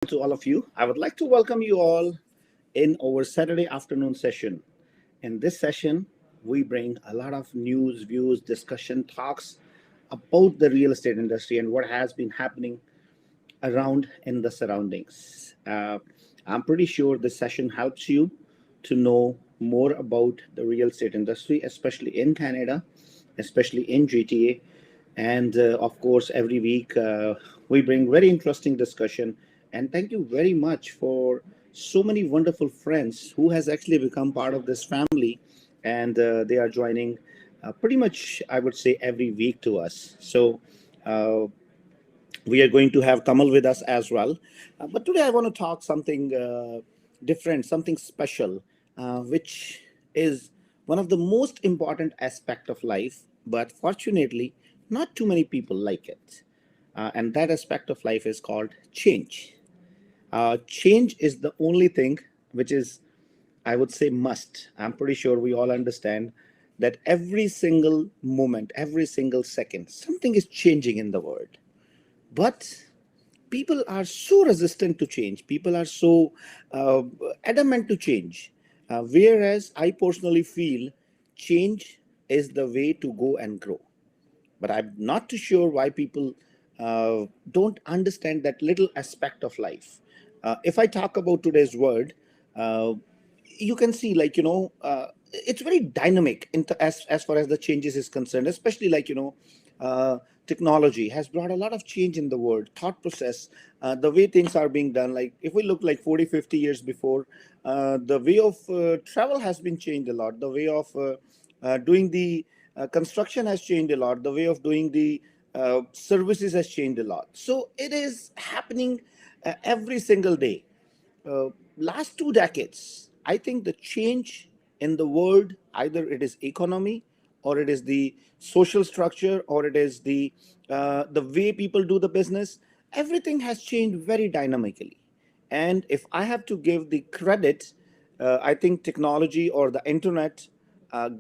to all of you. I would like to welcome you all in our Saturday afternoon session. In this session, we bring a lot of news, views, discussion, talks about the real estate industry and what has been happening around in the surroundings. I'm pretty sure this session helps you to know more about the real estate industry, especially in Canada, especially in GTA. And of course, every week we bring very interesting discussion. And thank you very much for so many wonderful friends who has actually become part of this family, and they are joining pretty much, I would say, every week to us. So. We are going to have Kamal with us as well. But today I want to talk something different, something special, which is one of the most important aspect of life. But fortunately, not too many people like it. And that aspect of life is called change. Change is the only thing which is, I would say, must. I'm pretty sure we all understand that every single moment, every single second, something is changing in the world. But people are so resistant to change. People are so uh, adamant to change. Whereas I personally feel change is the way to go and grow. But I'm not too sure why people don't understand that little aspect of life. If I talk about today's world, uh, you can see, like, it's very dynamic as far as the changes is concerned, especially, like, uh, technology has brought a lot of change in the world, thought process, the way things are being done. Like, if we look like 40, 50 years before, the way of travel has been changed a lot. The way of doing the construction has changed a lot. The way of doing the services has changed a lot. So it is happening every single day. Last 2 decades, I think the change in the world, either it is economy, or it is the social structure, or it is the way people do the business, everything has changed very dynamically. And if I have to give the credit, I think technology or the internet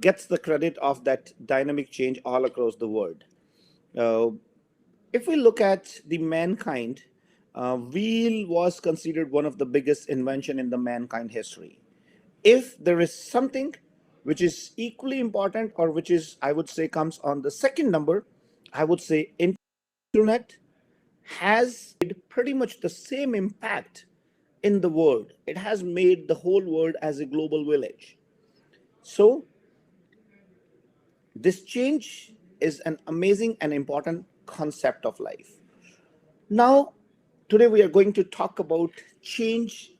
gets the credit of that dynamic change all across the world. Uh, if we look at the mankind, wheel was considered one of the biggest invention in the mankind history. If there is something which is equally important, or which is, I would say, comes on the second number, I would say internet has made pretty much the same impact in the world. It has made the whole world as a global village. So this change is an amazing and important concept of life. Now, today we are going to talk about change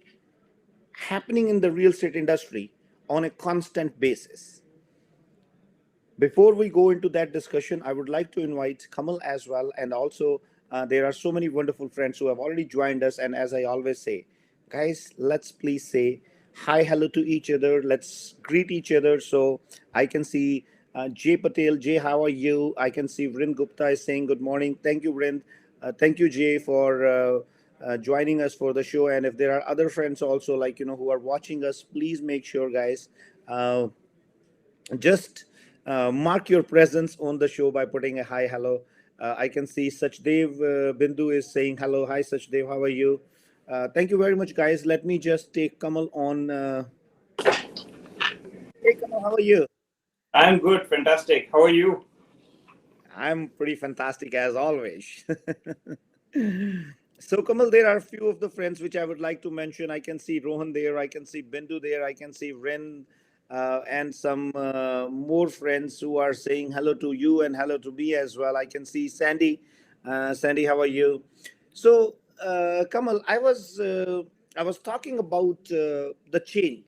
happening in the real estate industry on a constant basis. Before we go into that discussion, I would like to invite Kamal as well. And also, there are so many wonderful friends who have already joined us. And as I always say, guys, let's please say hi, hello to each other. Let's greet each other. So I can see Jay Patel. Jay, how are you? I can see Vrind Gupta is saying good morning. Thank you, Vrind. Thank you, Jay, for joining us for the show. And if there are other friends also, like, who are watching us, please make sure, guys, just mark your presence on the show by putting a hi, hello. I can see Sachdev Bindu is saying hello. Hi, Sachdev. How are you? Thank you very much, guys. Let me just take Kamal on. Hey, Kamal, how are you? I'm good, fantastic. How are you? I'm pretty fantastic as always. So, Kamal, there are a few of the friends which I would like to mention. I can see Rohan there, I can see Bindu there, I can see Ren, and some more friends who are saying hello to you and hello to me as well. I can see Sandy. Sandy, how are you? So, Kamal, I was talking about the change,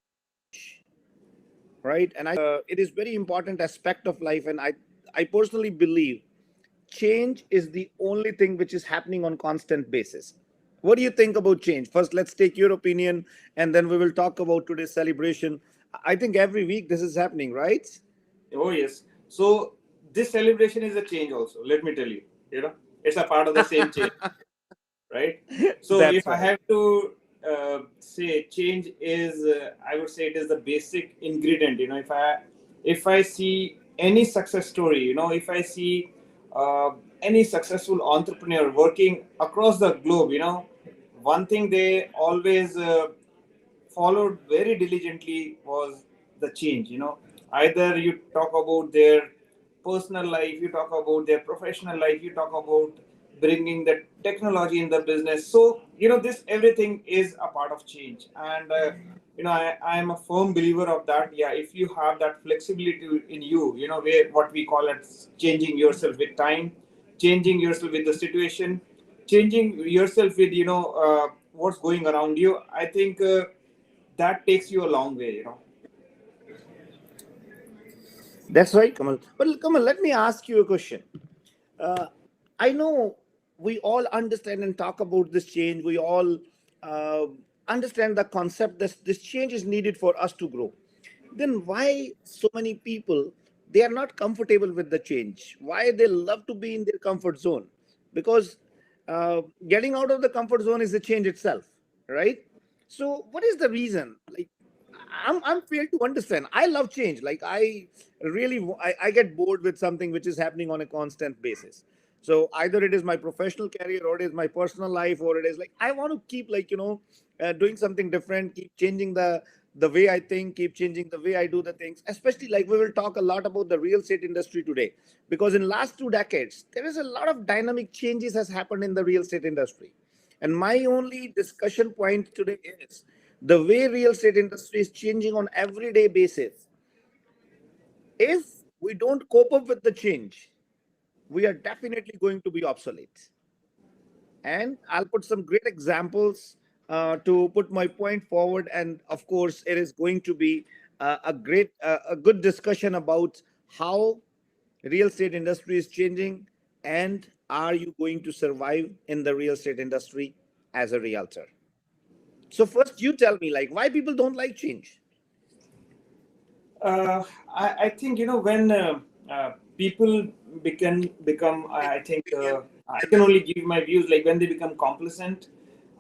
right? And it is very important aspect of life, and I personally believe change is the only thing which is happening on constant basis. What do you think about change? First, let's take your opinion, and then we will talk about today's celebration. I think every week this is happening, right? Oh, yes. So, this celebration is a change also. Let me tell you, it's a part of the same change, right? So, That's if I right. have to say change is, I would say it is the basic ingredient. If I see any success story, if I see uh, any successful entrepreneur working across the globe, one thing they always followed very diligently was the change. Either you talk about their personal life, you talk about their professional life, you talk about bringing the technology in the business. So this everything is a part of change. And I am a firm believer of that. Yeah, if you have that flexibility in you, where what we call it changing yourself with time, changing yourself with the situation, changing yourself with what's going around you, I think that takes you a long way. That's right, Kamal. But Kamal, let me ask you a question. uh, I know we all understand and talk about this change. We all uh, understand the concept that this change is needed for us to grow. Then why so many people, they are not comfortable with the change? Why they love to be in their comfort zone? Because getting out of the comfort zone is the change itself, right? So what is the reason? Like, I'm failed to understand. I love change. Like I get bored with something which is happening on a constant basis. So either it is my professional career or it is my personal life, or it is like I want to keep doing something different, keep changing the way I think, keep changing the way I do the things. Especially like we will talk a lot about the real estate industry today, because in last 2 decades there is a lot of dynamic changes has happened in the real estate industry. And my only discussion point today is the way real estate industry is changing on everyday basis. If we don't cope up with the change, we are definitely going to be obsolete. And I'll put some great examples to put my point forward. And of course, it is going to be a good discussion about how real estate industry is changing, and are you going to survive in the real estate industry as a realtor? So first, you tell me, like, why people don't like change. I think when people become I think I can only give my views, like when they become complacent.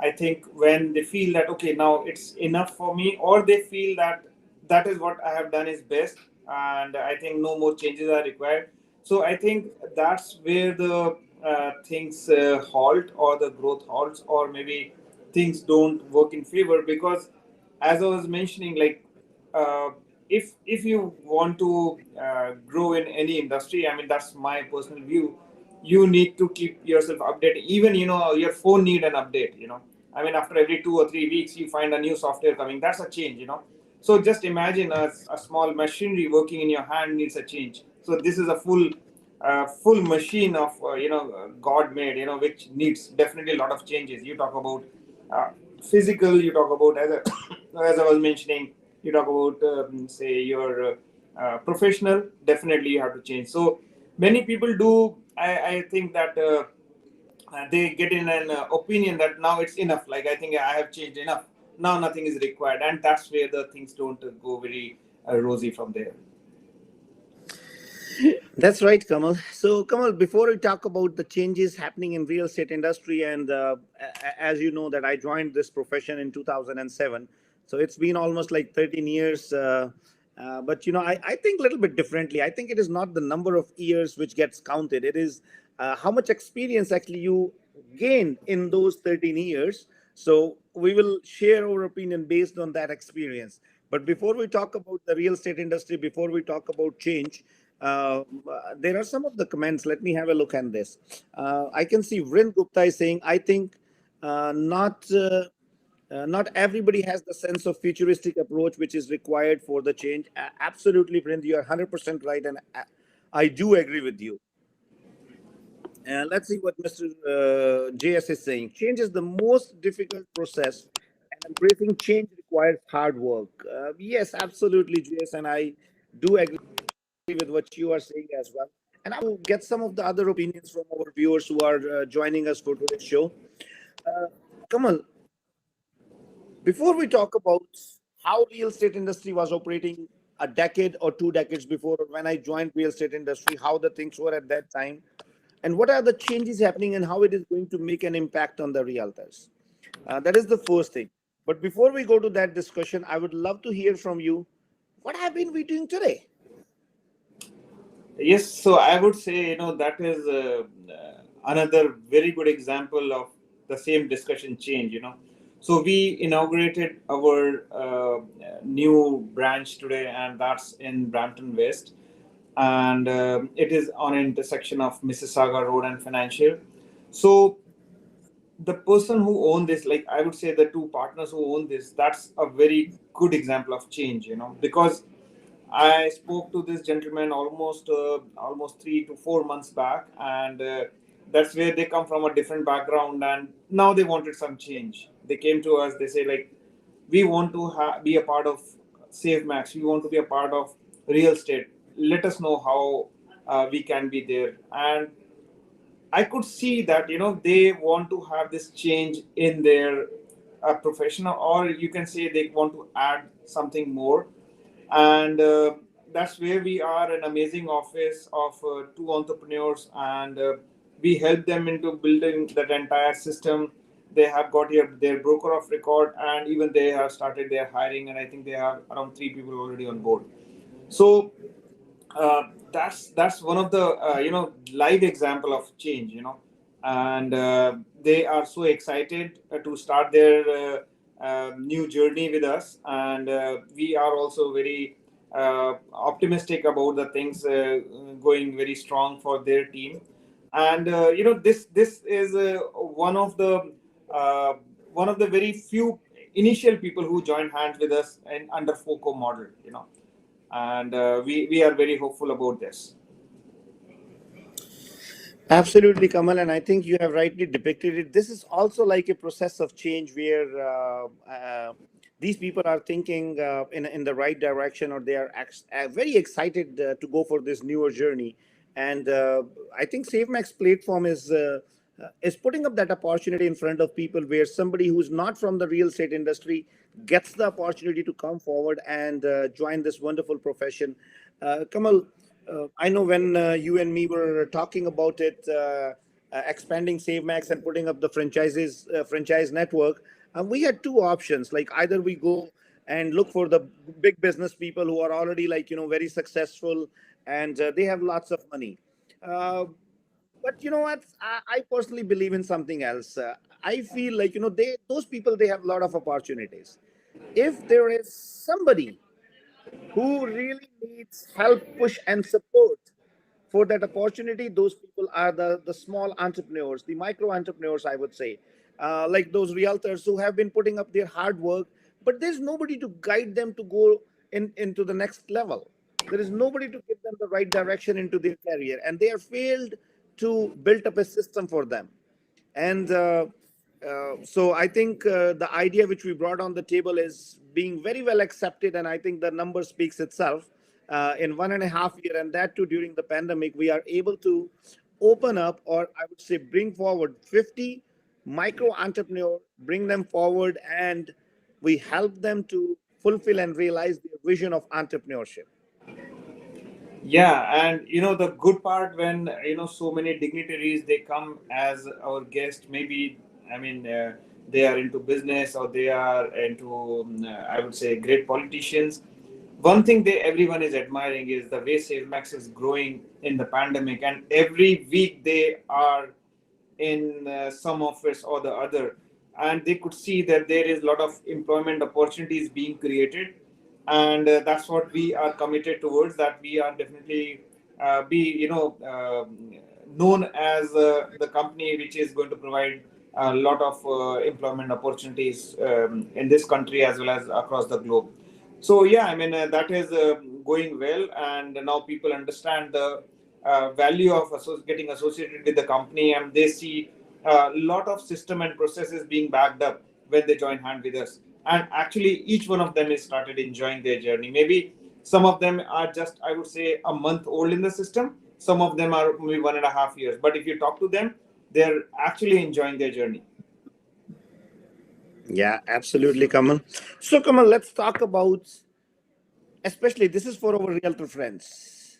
I think when they feel that okay, now it's enough for me, or they feel that that is what I have done is best, and I think no more changes are required. So I think that's where the things halt, or the growth halts, or maybe things don't work in favor. Because as I was mentioning, like uh, if you want to grow in any industry, I mean that's my personal view. You need to keep yourself updated. Even your phone need an update. I mean after every 2 or 3 weeks you find a new software coming. That's a change. So just imagine a small machinery working in your hand needs a change. So this is a full machine of God made, which needs definitely a lot of changes. You talk about uh, physical, you talk about as I was mentioning, you talk about say your professional, definitely you have to change. So many people do, I think that they get in an opinion that now it's enough, like I think I have changed enough, now nothing is required, and that's where the things don't go very rosy from there. That's right, Kamal. So, Kamal, before we talk about the changes happening in real estate industry, and as you know, that I joined this profession in 2007, so it's been almost like 13 years. But I think a little bit differently. I think it is not the number of years which gets counted. It is how much experience actually you gained in those 13 years. So we will share our opinion based on that experience. But before we talk about the real estate industry, before we talk about change, there are some of the comments. Let me have a look at this. I can see Vrind Gupta is saying, I think not everybody has the sense of futuristic approach which is required for the change. Absolutely, Vrind, you are 100% right, and I do agree with you. Let's see what Mr. JS is saying. Change is the most difficult process, and embracing change requires hard work. Yes, absolutely, JS, and I do agree with what you are saying as well. And I will get some of the other opinions from our viewers who are joining us for today's show. Uh, Kamal, before we talk about how real estate industry was operating a decade or 2 decades before, or when I joined real estate industry, how the things were at that time, and what are the changes happening and how it is going to make an impact on the realtors. That is the first thing. But before we go to that discussion, I would love to hear from you. What have been we doing today? Yes, so I would say that is another very good example of the same discussion change. So we inaugurated our new branch today, and that's in Brampton West, and it is on an intersection of Mississauga Road and Financial. So the person who own this, like I would say the two partners who own this, that's a very good example of change, because I spoke to this gentleman almost 3 to 4 months back, and that's where they come from, a different background, and now they wanted some change. They came to us. They say, like, we want to be a part of SaveMax. We want to be a part of real estate. Let us know how we can be there. And I could see that they want to have this change in their professional, or you can say they want to add something more, and that's where we are an amazing office of two entrepreneurs, and we help them into building that entire system. They have got here their broker of record, and even they have started their hiring, and I think they have around 3 people already on board. So that's one of the live example of change, and they are so excited to start their new journey with us, and we are also very optimistic about the things going very strong for their team. And this is uh, one of the very few initial people who joined hands with us in under FOCO model, and we are very hopeful about this. Absolutely, Kamal, and I think you have rightly depicted it. This is also like a process of change where these people are thinking in the right direction, or they are very excited to go for this newer journey. And I think SaveMax platform is putting up that opportunity in front of people where somebody who's not from the real estate industry gets the opportunity to come forward and join this wonderful profession. Kamal, I know when you and me were talking about it, expanding SaveMax and putting up the franchise network, we had two options. Like either we go and look for the big business people who are already like very successful, and they have lots of money. Uh, but you know what? I personally believe in something else. I feel like those people, they have a lot of opportunities. If there is somebody who really needs help, push, and support for that opportunity, those people are the small entrepreneurs, the micro entrepreneurs, I would say, like those realtors who have been putting up their hard work, but there's nobody to guide them to go into the next level. There is nobody to give them the right direction into their career, and they have failed to build up a system for them. And so I think the idea which we brought on the table is being very well accepted, and I think the number speaks itself. In 1.5 years, and that too during the pandemic, we are able to open up, or I would say bring forward 50 micro entrepreneurs, bring them forward, and we help them to fulfill and realize their vision of entrepreneurship. Yeah, and the good part, when so many dignitaries, they come as our guest. Maybe, I mean, they are into business, or they are into I would say great politicians. One thing everyone is admiring is the way SaveMax is growing in the pandemic, and every week they are in some office or the other, and they could see that there is a lot of employment opportunities being created, and that's what we are committed towards. That we are definitely be known as the company which is going to provide a lot of employment opportunities in this country as well as across the globe. So yeah, I mean that is going well, and now people understand the value of getting associated with the company, and they see a lot of system and processes being backed up when they join hand with us. And actually, each one of them has started enjoying their journey. Maybe some of them are just, I would say, a month old in the system. Some of them are maybe 1.5 years. But if you talk to them, they're actually enjoying their journey. Yeah, absolutely, Kamal. So, Kamal, let's talk about, especially this is for our realtor friends.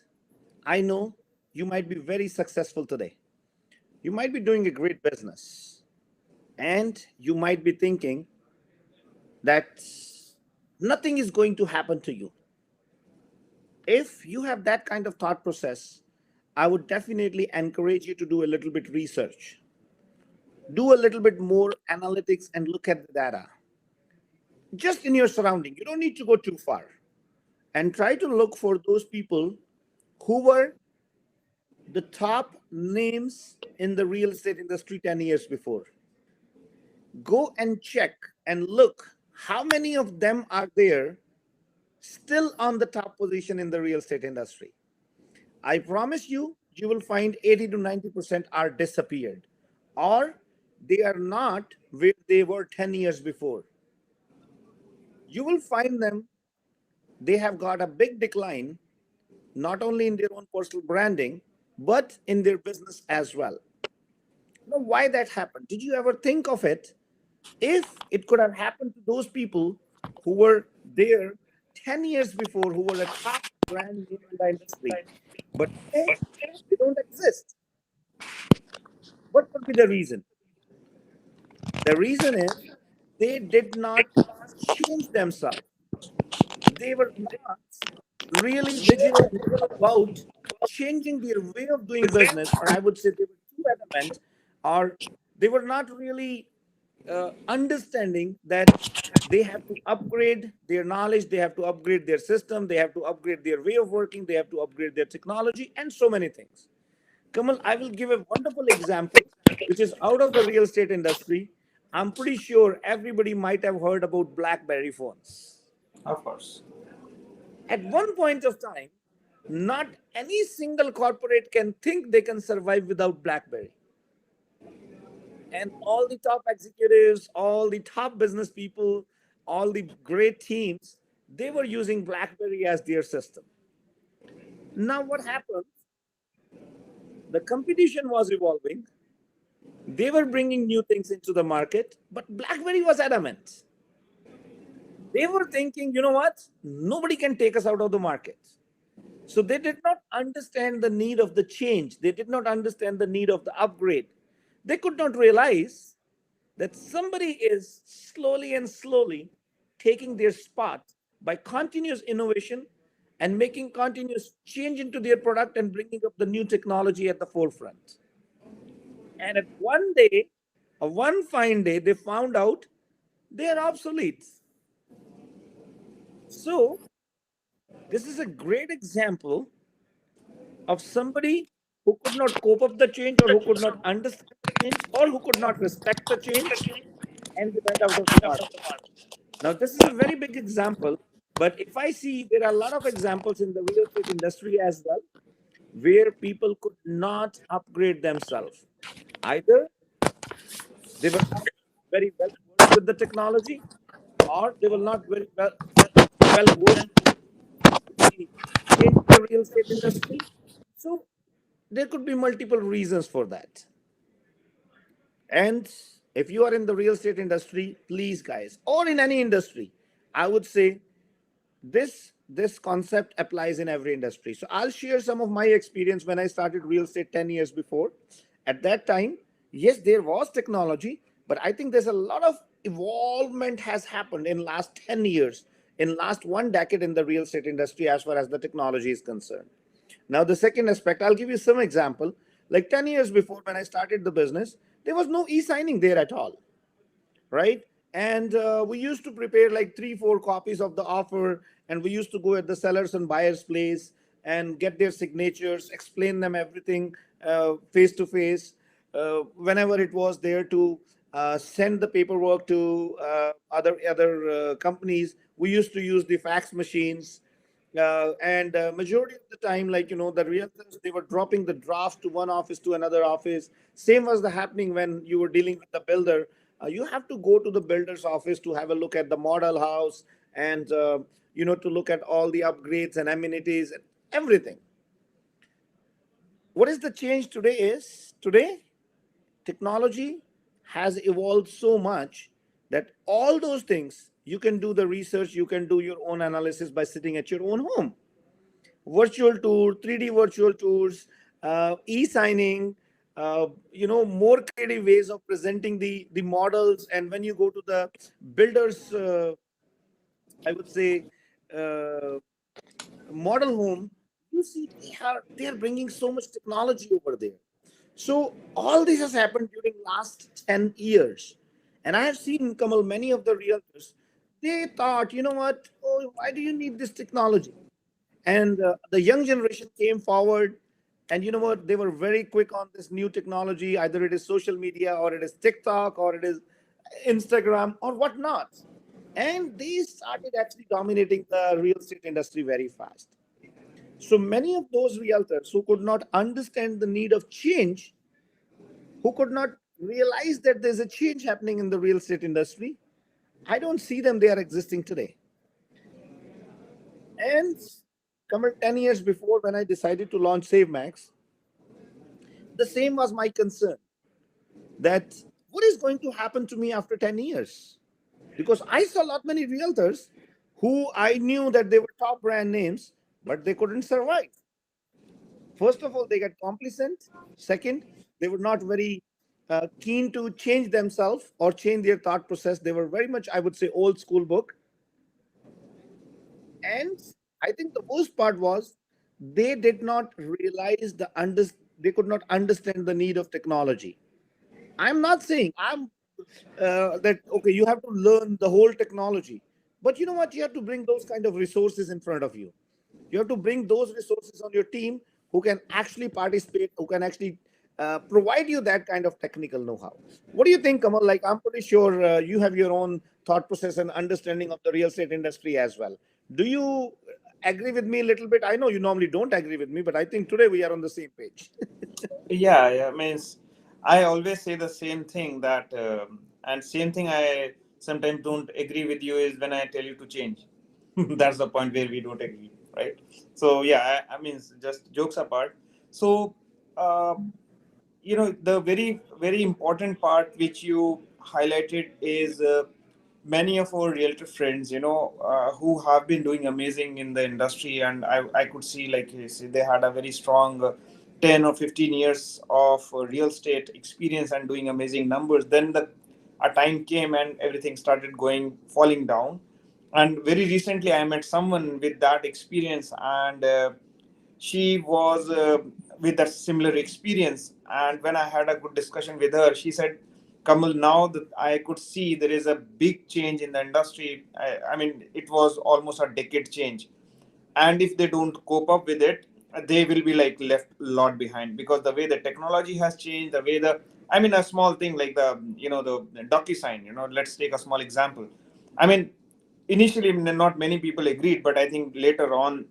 I know you might be very successful today. You might be doing a great business, and you might be thinking that nothing is going to happen to you. If you have that kind of thought process, I would definitely encourage you to do a little bit research. Do a little bit more analytics and look at the data just in your surrounding. You don't need to go too far, and try to look for those people who were the top names in the real estate industry 10 years before. Go and check and look how many of them are there still on the top position in the real estate industry. I promise you, you will find 80 to 90% are disappeared, or they are not where they were 10 years before. You will find them, they have got a big decline, not only in their own personal branding, but in their business as well. Now, why that happened? Did you ever think of it? If it could have happened to those people who were there 10 years before, who were a top brand name in the industry, but today they don't exist, what could be the reason? The reason is they did not change themselves. They were not really vigilant about changing their way of doing business, or I would say they were too adamant, or they were not really understanding that they have to upgrade their knowledge, they have to upgrade their system, they have to upgrade their way of working, they have to upgrade their technology, and so many things. Kamal, I will give a wonderful example, which is out of the real estate industry. I'm pretty sure everybody might have heard about Blackberry phones. Of course. At one point of time, not any single corporate can think they can survive without Blackberry. And all the top executives, all the top business people, all the great teams, they were using Blackberry as their system. Now, what happened? The competition was evolving. They were bringing new things into the market, but BlackBerry was adamant. They were thinking, you know what? Nobody can take us out of the market. So they did not understand the need of the change. They did not understand the need of the upgrade. They could not realize that somebody is slowly and slowly taking their spot by continuous innovation and making continuous change into their product and bringing up the new technology at the forefront. And at one day, one fine day, they found out they are obsolete. So, this is a great example of somebody who could not cope up the change, or who could not understand the change, or who could not respect the change, and they went out of the market. Now, this is a very big example, but if I see, there are a lot of examples in the real estate industry as well, where people could not upgrade themselves. Either they were not very well versed with the technology, or they were not very well versed with the change in the real estate industry. So there could be multiple reasons for that. And if you are in the real estate industry, please, guys, or in any industry, I would say this concept applies in every industry. So I'll share some of my experience when I started real estate 10 years before. At that time, yes, there was technology, but I think there's a lot of evolvement has happened in last 10 years, in last one decade in the real estate industry as far as the technology is concerned. Now, the second aspect, I'll give you some example. Like 10 years before when I started the business, there was no e-signing there at all, right? And we used to prepare like 3 4 copies of the offer, and we used to go at the sellers and buyers place and get their signatures, explain them everything face to face. Whenever it was there to send the paperwork to other companies, we used to use the fax machines. And majority of the time, like, the realtors, they were dropping the draft to one office to another office. Same was the happening when you were dealing with the builder. You have to go to the builder's office to have a look at the model house, and to look at all the upgrades and amenities and everything. What is the change today is, today technology has evolved so much that all those things, you can do the research, you can do your own analysis by sitting at your own home. Virtual tour, 3D virtual tours, e-signing, more creative ways of presenting the models. And when you go to the builders, I would say, uh, model home, you see they are bringing so much technology over there. So all this has happened during last 10 years. And I have seen, Kamal, many of the realtors, they thought, you know what, oh, why do you need this technology? And the young generation came forward, and you know what, they were very quick on this new technology. Either it is social media, or it is TikTok, or it is Instagram, or whatnot. And they started actually dominating the real estate industry very fast. So many of those realtors who could not understand the need of change, who could not realize that there's a change happening in the real estate industry, I don't see them, they are existing today. And come 10 years before, when I decided to launch SaveMax, the same was my concern, that what is going to happen to me after 10 years? Because I saw a lot many realtors who I knew that they were top brand names, but they couldn't survive. First of all, they got complacent. Second, they were not very keen to change themselves or change their thought process. They were very much, I would say, old school book. And I think the worst part was they did not realize they could not understand the need of technology. I'm not saying I'm that okay, you have to learn the whole technology, but you know what? You have to bring those kind of resources in front of you. You have to bring those resources on your team who can actually participate, who can actually provide you that kind of technical know-how. What do you think, Kamal? Like, I'm pretty sure you have your own thought process and understanding of the real estate industry as well. Do you agree with me a little bit? I know you normally don't agree with me, but I think today we are on the same page. Yeah, means I always say the same thing that, and same thing I sometimes don't agree with you is when I tell you to change. That's the point where we don't agree, right? So yeah, I mean, just jokes apart. So, uh, the very important part which you highlighted is many of our realtor friends, who have been doing amazing in the industry, and I could see, like you see, they had a very strong 10 or 15 years of real estate experience and doing amazing numbers. Then a time came and everything started going falling down. And very recently I met someone with that experience, and she was with a similar experience. And when I had a good discussion with her, she said, Kamal, now that I could see there is a big change in the industry. I mean, it was almost a decade change. And if they don't cope up with it, they will be like left a lot behind, because the way the technology has changed, the way I mean, a small thing like the DocuSign, let's take a small example. I mean, initially not many people agreed, but I think later on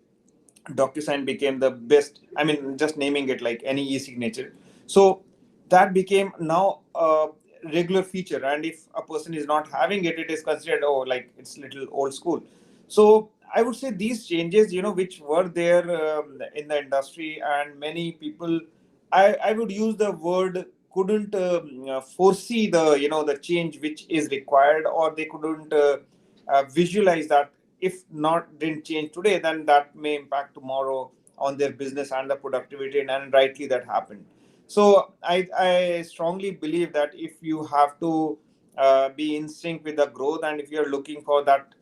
DocuSign became the best. I mean, just naming it like any e-signature. So that became now a regular feature, and if a person is not having it, it is considered, oh, like it's little old school. So I would say these changes, which were there in the industry, and many people, I would use the word, couldn't foresee the change which is required, or they couldn't visualize that if not didn't change today, then that may impact tomorrow on their business and the productivity, and rightly that happened. So I strongly believe that if you have to be in sync with the growth, and if you're looking for that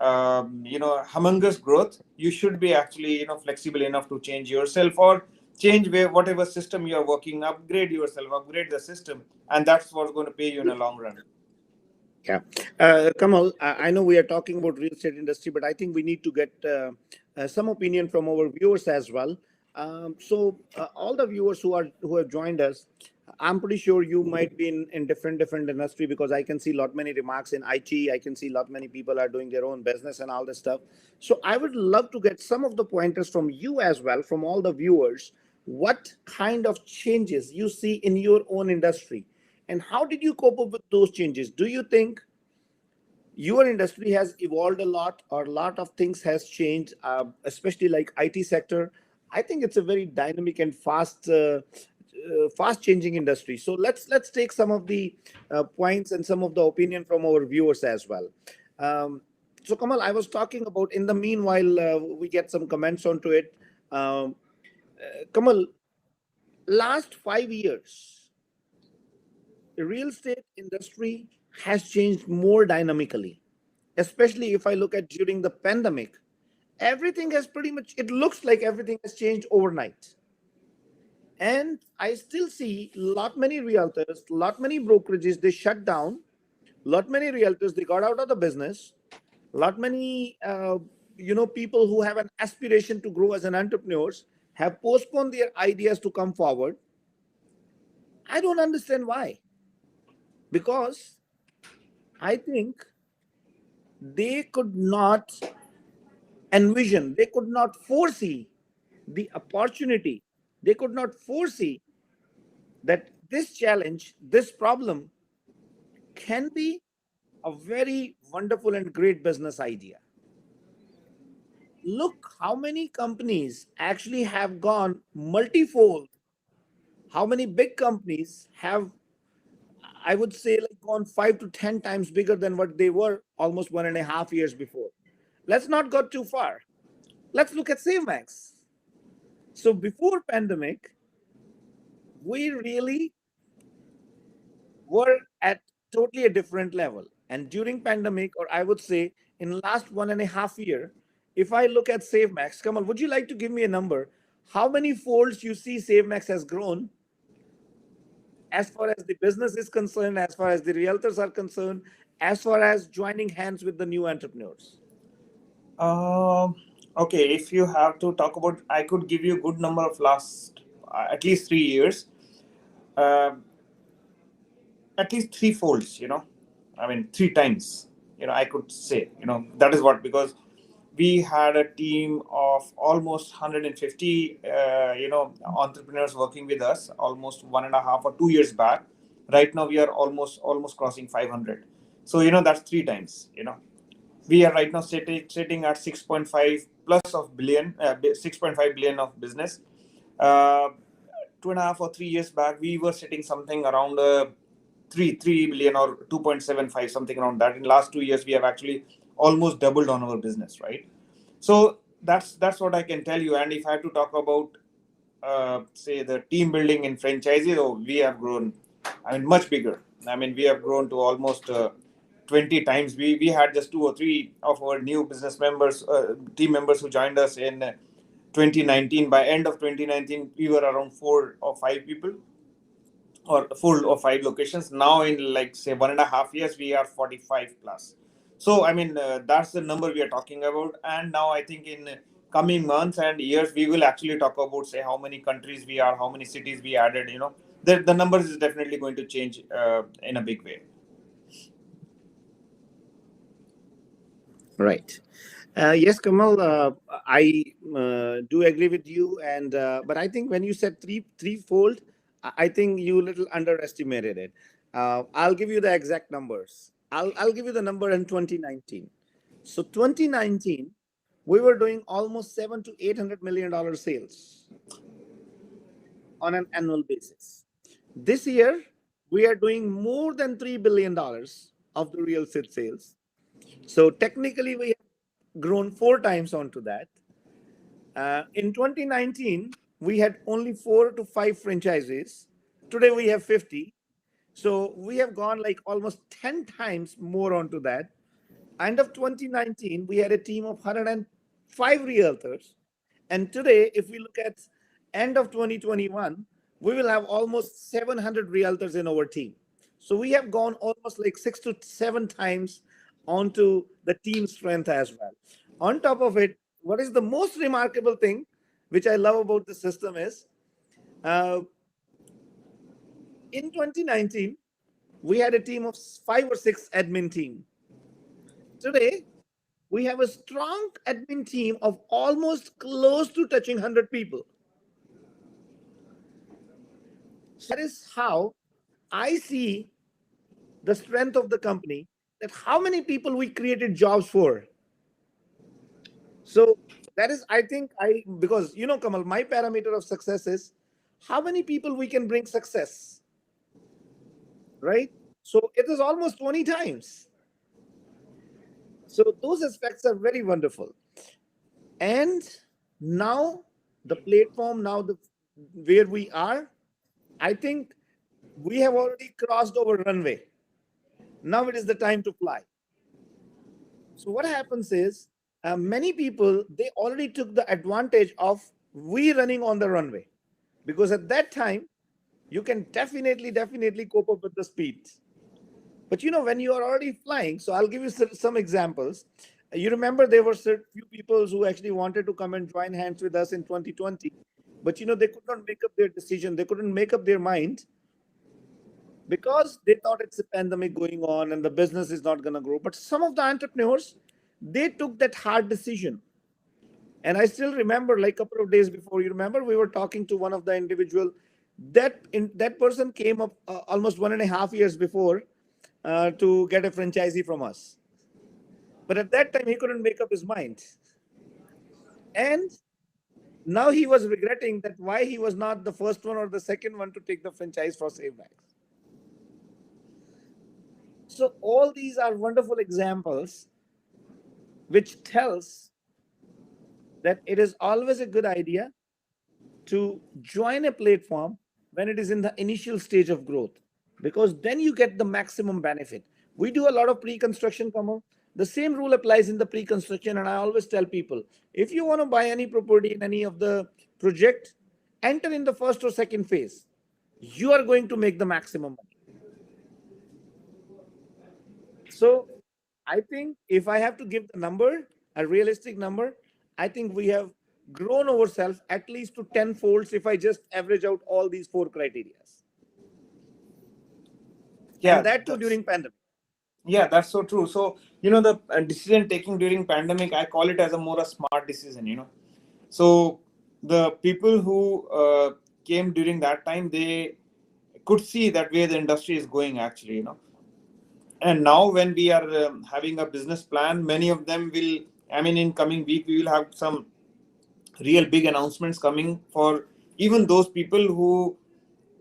humongous growth, you should be actually flexible enough to change yourself, or change where whatever system you're working, upgrade yourself, upgrade the system, and that's what's going to pay you in a long run. Yeah. Kamal, I know we are talking about real estate industry, but I think we need to get some opinion from our viewers as well. All the viewers who have joined us, I'm pretty sure you might be in different industry, because I can see lot many remarks in IT. I can see lot many people are doing their own business and all this stuff. So I would love to get some of the pointers from you as well, from all the viewers. What kind of changes you see in your own industry, and how did you cope up with those changes? Do you think your industry has evolved a lot, or a lot of things has changed, especially like IT sector? I think it's a very dynamic and fast changing industry. So let's take some of the points and some of the opinion from our viewers as well. um, so Kamal, I was talking about, in the meanwhile we get some comments onto it. Kamal, last 5 years the real estate industry has changed more dynamically, especially if I look at during the pandemic. Everything has pretty much, it looks like everything has changed overnight. And I still see lot many realtors, lot many brokerages, they shut down. Lot many realtors, they got out of the business. Lot many people who have an aspiration to grow as an entrepreneurs have postponed their ideas to come forward. I don't understand why. Because I think they could not envision, they could not foresee the opportunity, they could not foresee that this challenge, this problem can be a very wonderful and great business idea. Look how many companies actually have gone multifold. How many big companies have, I would say, like gone 5 to 10 times bigger than what they were almost 1.5 years before. Let's not go too far. Let's look at SaveMax. So before pandemic, we really were at totally a different level. And during pandemic, or I would say in last 1.5 year, if I look at SaveMax, Kamal, would you like to give me a number? How many folds you see SaveMax has grown as far as the business is concerned, as far as the realtors are concerned, as far as joining hands with the new entrepreneurs? Um, okay, if you have to talk about, I could give you a good number of last at least 3 years, uh, at least three folds. I mean, three times. I could say. That is what, because we had a team of almost 150, entrepreneurs working with us almost 1.5 or 2 years back. Right now, we are almost crossing 500. So that's three times. We are right now sitting at 6.5 plus of billion, 6.5 billion of business. 2.5 or 3 years back, we were sitting something around 3 billion or 2.75, something around that. In last 2 years, we have actually almost doubled on our business, right? So that's what I can tell you. And if I have to talk about say the team building in franchises, we have grown, I mean, much bigger. I mean, we have grown to almost 20 times. We had just 2 or 3 of our new business members, team members who joined us in 2019. By end of 2019, we were around 4 or 5 people, or 4 or 5 locations. Now in, like, say, 1.5 years, we are 45 plus. So I mean, that's the number we are talking about. And now I think in coming months and years, we will actually talk about, say, how many countries we are, how many cities we added. The numbers is definitely going to change in a big way. Right. Yes, Kamal, I do agree with you. And but I think when you said threefold, I think you little underestimated it. I'll give you the exact numbers. I'll give you the number in 2019. So 2019, we were doing almost $700 to $800 million sales on an annual basis. This year, we are doing more than $3 billion of the real estate sales. So technically, we have grown 4 times onto that. In 2019, we had only 4 to 5 franchises. Today we have 50. So we have gone like almost 10 times more onto that. End of 2019, we had a team of 105 realtors. And today, if we look at end of 2021, we will have almost 700 realtors in our team. So we have gone almost like 6 to 7 times onto the team strength as well. On top of it, what is the most remarkable thing, which I love about the system, is uh, in 2019, we had a team of 5 or 6 admin team. Today, we have a strong admin team of almost close to touching 100 people. So that is how I see the strength of the company, that how many people we created jobs for. So that is, I think, because Kamal, my parameter of success is how many people we can bring success, right? So it is almost 20 times. So those aspects are very wonderful. And now the platform, now the where we are, I think we have already crossed our runway. Now it is the time to fly. So what happens is, many people, they already took the advantage of we running on the runway. because at that time you can definitely cope up with the speed. But when you are already flying, so I'll give you some examples. You remember there were certain few people who actually wanted to come and join hands with us in 2020, but they could not make up their decision. They couldn't make up their mind because they thought it's a pandemic going on and the business is not going to grow. But some of the entrepreneurs, they took that hard decision. And I still remember, like a couple of days before, you remember we were talking to one of the individual that person came up almost 1.5 years before to get a franchisee from us. But at that time, he couldn't make up his mind. And now he was regretting that why he was not the first one or the second one to take the franchise for SaveMax. So all these are wonderful examples which tells that it is always a good idea to join a platform when it is in the initial stage of growth, because then you get the maximum benefit. We do a lot of pre-construction, Kamal. The same rule applies in the pre-construction, and I always tell people, if you want to buy any property in any of the project, enter in the first or second phase. You are going to make the maximum money. So I think if I have to give the number, a realistic number, I think we have grown ourselves at least to 10 folds if I just average out all these four criteria. Yeah, And that too that's during pandemic. yeah, that's so true. So the decision taking during pandemic, I call it as a more a smart decision. So the people who came during that time, they could see that where the industry is going actually. And now when we are having a business plan, many of them will. I mean, in coming week we will have some real big announcements coming for even those people who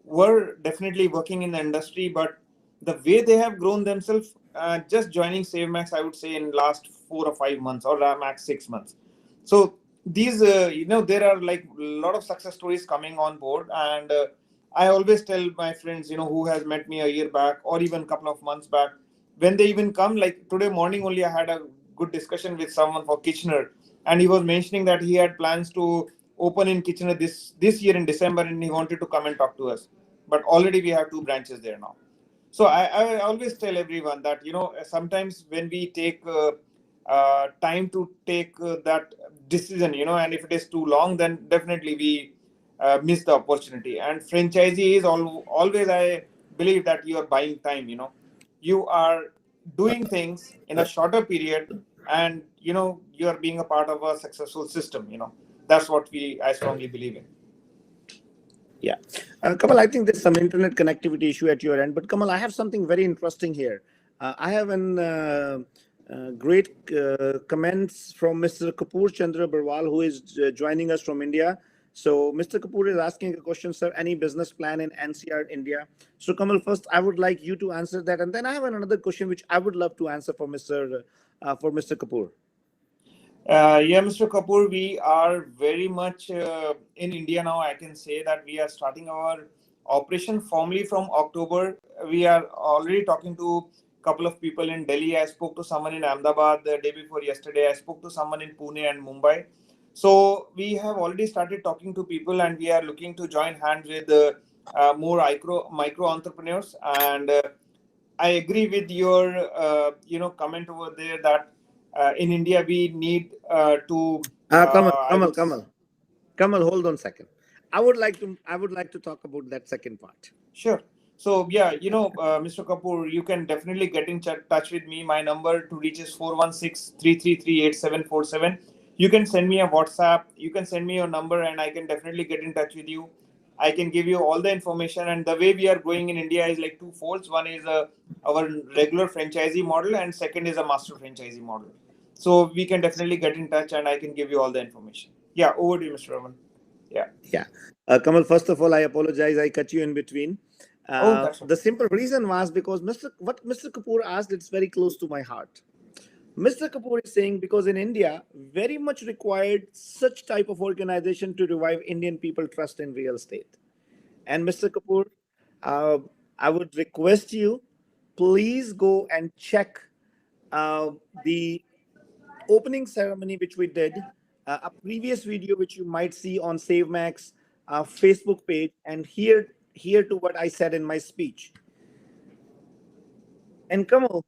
were definitely working in the industry, but the way they have grown themselves, just joining SaveMax, I would say in last 4 or 5 months or max 6 months. So these, there are like a lot of success stories coming on board, and I always tell my friends, who has met me a year back or even a couple of months back, when they even come, like today morning only, I had a good discussion with someone for Kitchener, and he was mentioning that he had plans to open in Kitchener this year in December, and he wanted to come and talk to us. But already we have 2 branches there now. So I always tell everyone that sometimes when we take time to take that decision, and if it is too long, then definitely we miss the opportunity. And franchisee is always, I believe that you are buying time. You are doing things in a shorter period, and you are being a part of a successful system. That's what I strongly believe in. Yeah. Kamal, I think there's some internet connectivity issue at your end. But Kamal, I have something very interesting here. I have an great comments from Mr. Kapoor Chandra Barwal, who is joining us from India. So Mr. Kapoor is asking a question, sir, any business plan in NCR, India? So Kamal, first, I would like you to answer that. And then I have another question, which I would love to answer for Mr. Kapoor. Yeah, Mr. Kapoor, we are very much in India now. I can say that we are starting our operation formally from October. We are already talking to a couple of people in Delhi. I spoke to someone in Ahmedabad the day before yesterday. I spoke to someone in Pune and Mumbai. So we have already started talking to people, and we are looking to join hands with more micro entrepreneurs. And I agree with your comment over there that in India we need to Kamal, I Kamal, would Kamal, Kamal, hold on a second. I would like to talk about that second part. Sure. So yeah, Mr. Kapoor, you can definitely get in touch with me. My number to reach is 416-333-8747. You can send me a WhatsApp. You can send me your number, and I can definitely get in touch with you. I can give you all the information. And the way we are going in India is like two folds. One is our regular franchisee model, and second is a master franchisee model. So we can definitely get in touch, and I can give you all the information. Yeah, over to you, Mr. Raman. Yeah. Yeah. Kamal, first of all, I apologize. I cut you in between. Oh, that's The okay. simple reason was because what Mr. Kapoor asked, it's very close to my heart. Mr. Kapoor is saying because in India, very much required such type of organization to revive Indian people trust in real estate. And Mr. Kapoor, uh, I would request you, please go and check the opening ceremony which we did, a previous video which you might see on SaveMax, Facebook page and hear to what I said in my speech. And Kamal,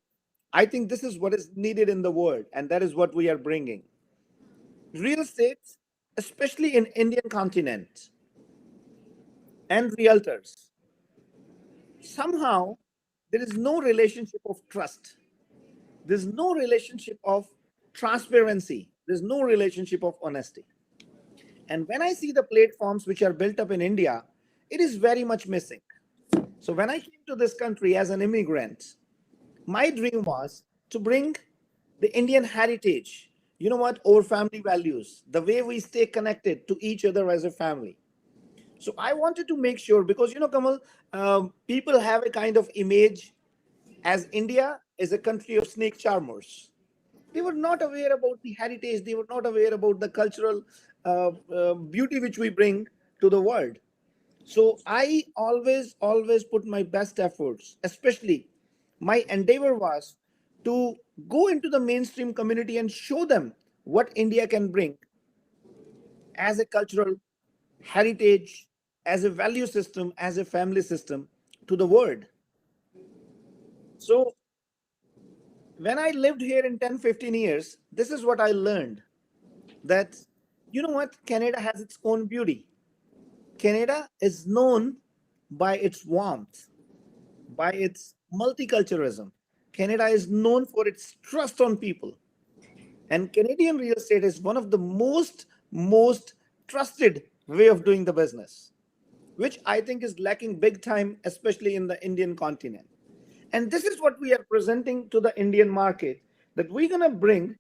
I think this is what is needed in the world, and that is what we are bringing. Real estate, especially in Indian continent, and realtors, somehow there is no relationship of trust. There's no relationship of transparency. There's no relationship of honesty. And when I see the platforms which are built up in India, it is very much missing. So when I came to this country as an immigrant, my dream was to bring the Indian heritage, you know what, our family values, the way we stay connected to each other as a family. So I wanted to make sure, because, Kamal, people have a kind of image as India is a country of snake charmers. They were not aware about the heritage. They were not aware about the cultural beauty which we bring to the world. So I always put my best efforts, especially my endeavor was to go into the mainstream community and show them what India can bring as a cultural heritage, as a value system, as a family system to the world. So when I lived here in 10, 15 years, this is what I learned, that, you know what, Canada has its own beauty. Canada is known by its warmth, by its multiculturalism. Canada is known for its trust on people. And Canadian real estate is one of the most trusted way of doing the business, which I think is lacking big time, especially in the Indian continent. And this is what we are presenting to the Indian market, that we're going to bring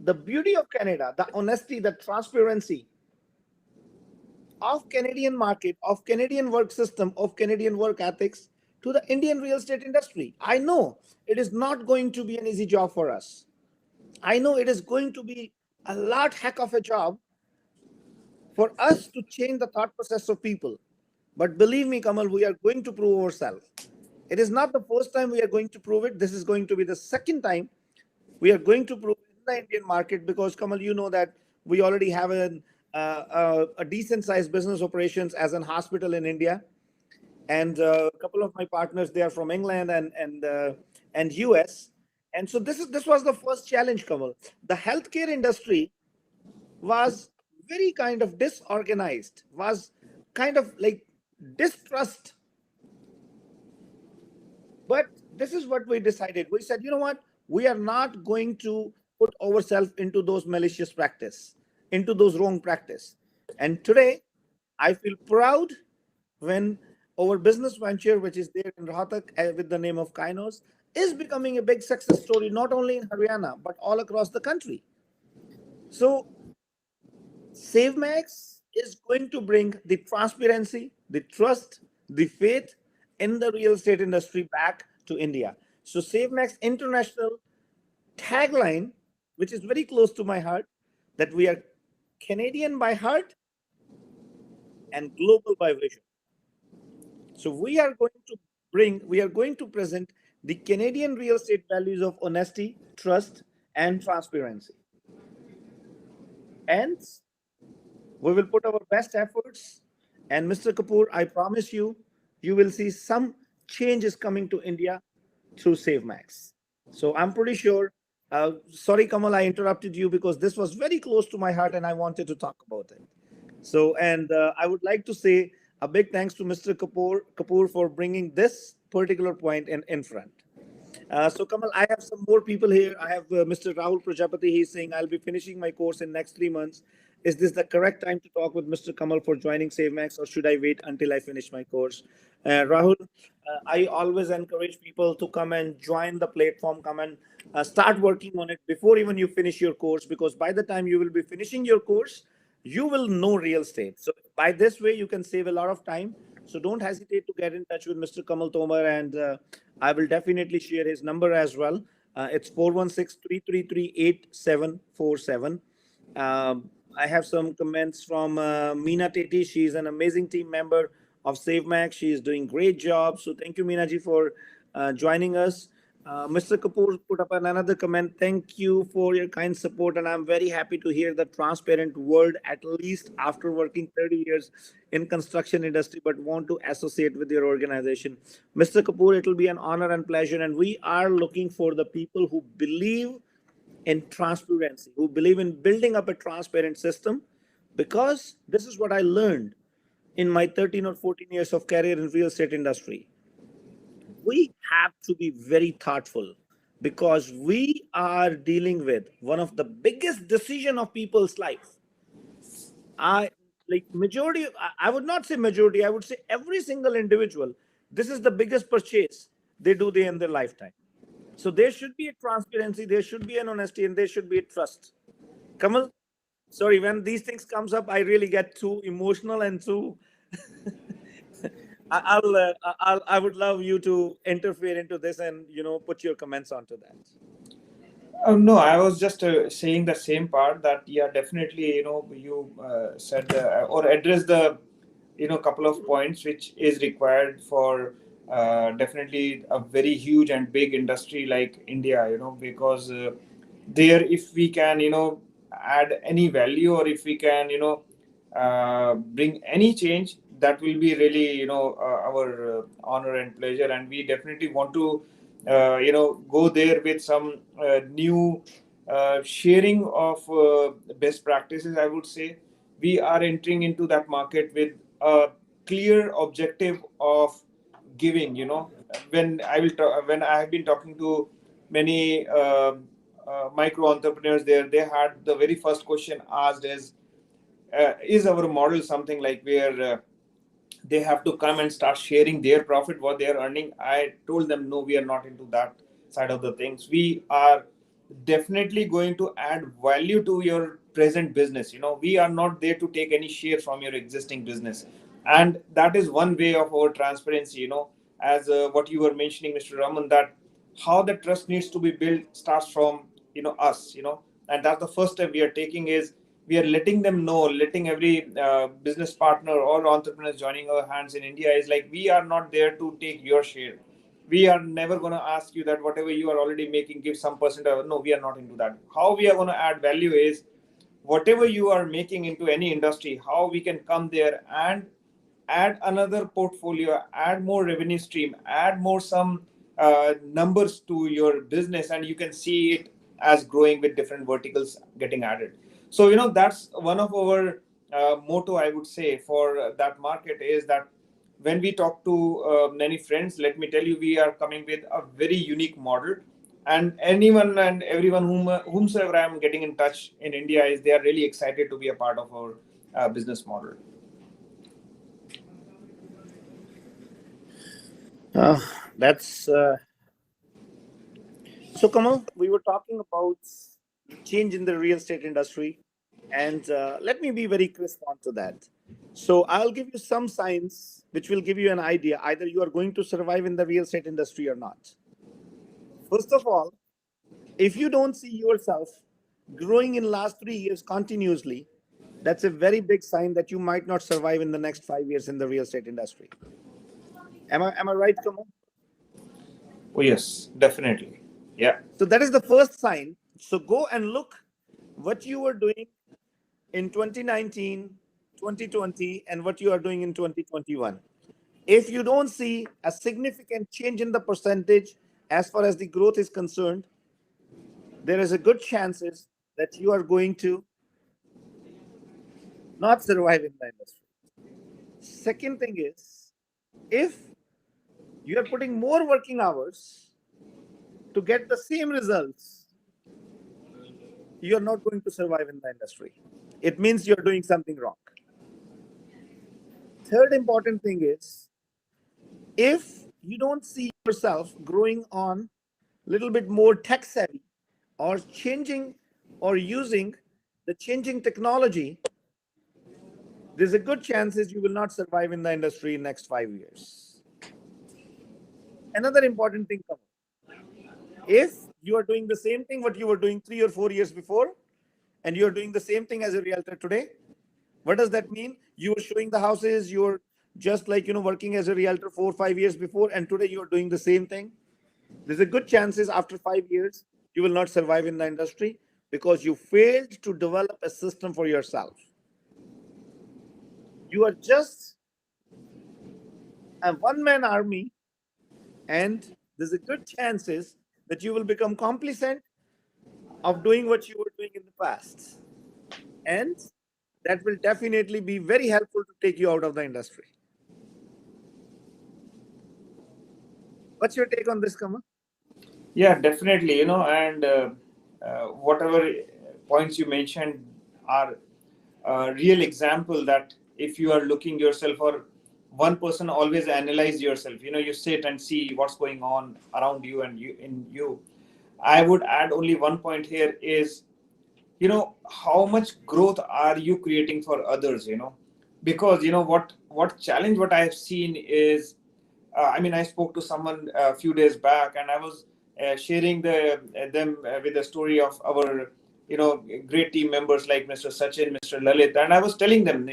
the beauty of Canada, the honesty, the transparency of Canadian market, of Canadian work system, of Canadian work ethics to the Indian real estate industry. I know it is not going to be an easy job for us. I know it is going to be a lot heck of a job for us to change the thought process of people. But believe me, Kamal, we are going to prove ourselves. It is not the first time we are going to prove it. This is going to be the second time we are going to prove in the Indian market, because, Kamal, you know that we already have a decent sized business operations as an hospital in India. And a couple of my partners, they are from England and US. And so this was the first challenge, Kamal. The healthcare industry was very kind of disorganized, was kind of like distrust. But this is what we decided. We said, you know what? We are not going to put ourselves into those malicious practice, into those wrong practice. And today, I feel proud when our business venture, which is there in Rohtak with the name of Kainos, is becoming a big success story, not only in Haryana, but all across the country. So SaveMax is going to bring the transparency, the trust, the faith in the real estate industry back to India. So SaveMax International tagline, which is very close to my heart, that we are Canadian by heart and global by vision. So we are going to present the Canadian real estate values of honesty, trust, and transparency. And we will put our best efforts. And Mr. Kapoor, I promise you, you will see some changes coming to India through SaveMax. So I'm pretty sure. Sorry, Kamal, I interrupted you because this was very close to my heart and I wanted to talk about it. So, and I would like to say a big thanks to Mr. Kapoor for bringing this particular point in front. So Kamal, I have some more people here. I have Mr. Rahul Prajapati. He's saying, I'll be finishing my course in next 3 months. Is this the correct time to talk with Mr. Kamal for joining SaveMax, or should I wait until I finish my course? Rahul, I always encourage people to come and join the platform, come and start working on it before even you finish your course, because by the time you will be finishing your course, you will know real estate. So by this way, you can save a lot of time. So don't hesitate to get in touch with Mr. Kamal Tomar, and I will definitely share his number as well. It's 416-333-8747. I have some comments from Meena Teti. She's an amazing team member of SaveMax. She is doing great job. So thank you, Meena ji, for joining us. Mr. Kapoor put up another comment. Thank you for your kind support, and I'm very happy to hear the transparent word. At least after working 30 years in construction industry, but want to associate with your organization, Mr. Kapoor. It will be an honor and pleasure, and we are looking for the people who believe in transparency, who believe in building up a transparent system, because this is what I learned in my 13 or 14 years of career in real estate industry. We have to be very thoughtful because we are dealing with one of the biggest decision of people's life. I like majority, I would not say majority, I would say every single individual, this is the biggest purchase they do in their lifetime. So there should be a transparency, there should be an honesty, and there should be a trust. Kamal, sorry, when these things comes up, I really get too emotional and too I would love you to interfere into this and put your comments onto that. No, I was just saying the same part that yeah, definitely, you said or addressed the couple of points which is required for definitely a very huge and big industry like India, because there, if we can add any value, or if we can bring any change, that will be really our honor and pleasure, and we definitely want to go there with some new sharing of best practices, I would say. We are entering into that market with a clear objective of giving. When I have been talking to many micro entrepreneurs there, they had the very first question asked is our model something like where they have to come and start sharing their profit, what they are earning? I told them, no, we are not into that side of the things. We are definitely going to add value to your present business. We are not there to take any share from your existing business. And that is one way of our transparency, as what you were mentioning, Mr. Raman, that how the trust needs to be built starts from us, and that's the first step we are taking, is we are letting them know, letting every business partner or entrepreneurs joining our hands in India, is like, we are not there to take your share. We are never going to ask you that whatever you are already making, give some percent. No, we are not into that. How we are going to add value is whatever you are making into any industry, how we can come there and add another portfolio, add more revenue stream, add more some numbers to your business, and you can see it as growing with different verticals getting added. So that's one of our motto, I would say, for that market, is that when we talk to many friends, let me tell you, we are coming with a very unique model, and anyone and everyone whomsoever I am getting in touch in India, is they are really excited to be a part of our business model. That's so, Kamal. We were talking about the change in the real estate industry, and let me be very crisp onto that. So, I'll give you some signs which will give you an idea either you are going to survive in the real estate industry or not. First of all, if you don't see yourself growing in last 3 years continuously, that's a very big sign that you might not survive in the next 5 years in the real estate industry. Am I right, Kamal? Oh, yes, definitely. Yeah. So that is the first sign. So go and look what you were doing in 2019, 2020, and what you are doing in 2021. If you don't see a significant change in the percentage as far as the growth is concerned, there is a good chances that you are going to not survive in the industry. Second thing is, if you are putting more working hours to get the same results, you are not going to survive in the industry. It means you're doing something wrong. Third important thing is, if you don't see yourself growing on a little bit more tech savvy or changing or using the changing technology, there's a good chances you will not survive in the industry in next 5 years. Another important thing, if you are doing the same thing what you were doing 3 or 4 years before, and you're doing the same thing as a realtor today, what does that mean? You were showing the houses, you're just like working as a realtor 4 or 5 years before, and today you're doing the same thing. There's a good chances after 5 years you will not survive in the industry because you failed to develop a system for yourself. You are just a one-man army, and there's a good chances that you will become complacent of doing what you were doing in the past. And that will definitely be very helpful to take you out of the industry. What's your take on this, Kamal? Yeah, definitely. And whatever points you mentioned are a real example that if you are looking yourself, or one person, always analyze yourself. You sit and see what's going on around you and you in you. I would add only one point here is, how much growth are you creating for others, because what challenge what I have seen is, I spoke to someone a few days back, and I was sharing them with the story of our great team members like Mr. Sachin, Mr. Lalit, and I was telling them,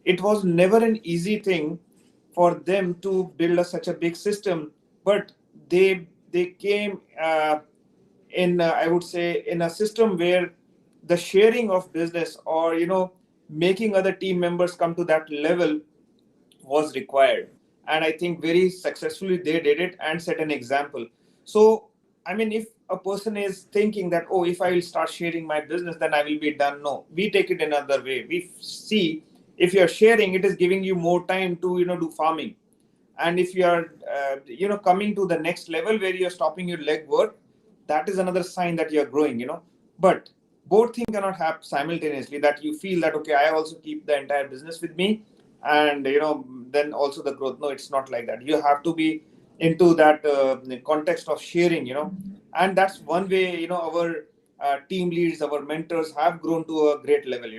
it was never an easy thing for them to build such a big system, but they came in, I would say, in a system where the sharing of business, or making other team members come to that level was required. And I think very successfully they did it and set an example. So if a person is thinking that, oh, if I will start sharing my business, then I will be done. No, we take it another way. We see, if you're sharing, it is giving you more time to do farming. And if you are coming to the next level where you're stopping your leg work, that is another sign that you're growing. But both things cannot happen simultaneously, that you feel that, okay, I also keep the entire business with me, and then also the growth. No, it's not like that. You have to be into that context of sharing. And that's one way our team leads, our mentors have grown to a great level.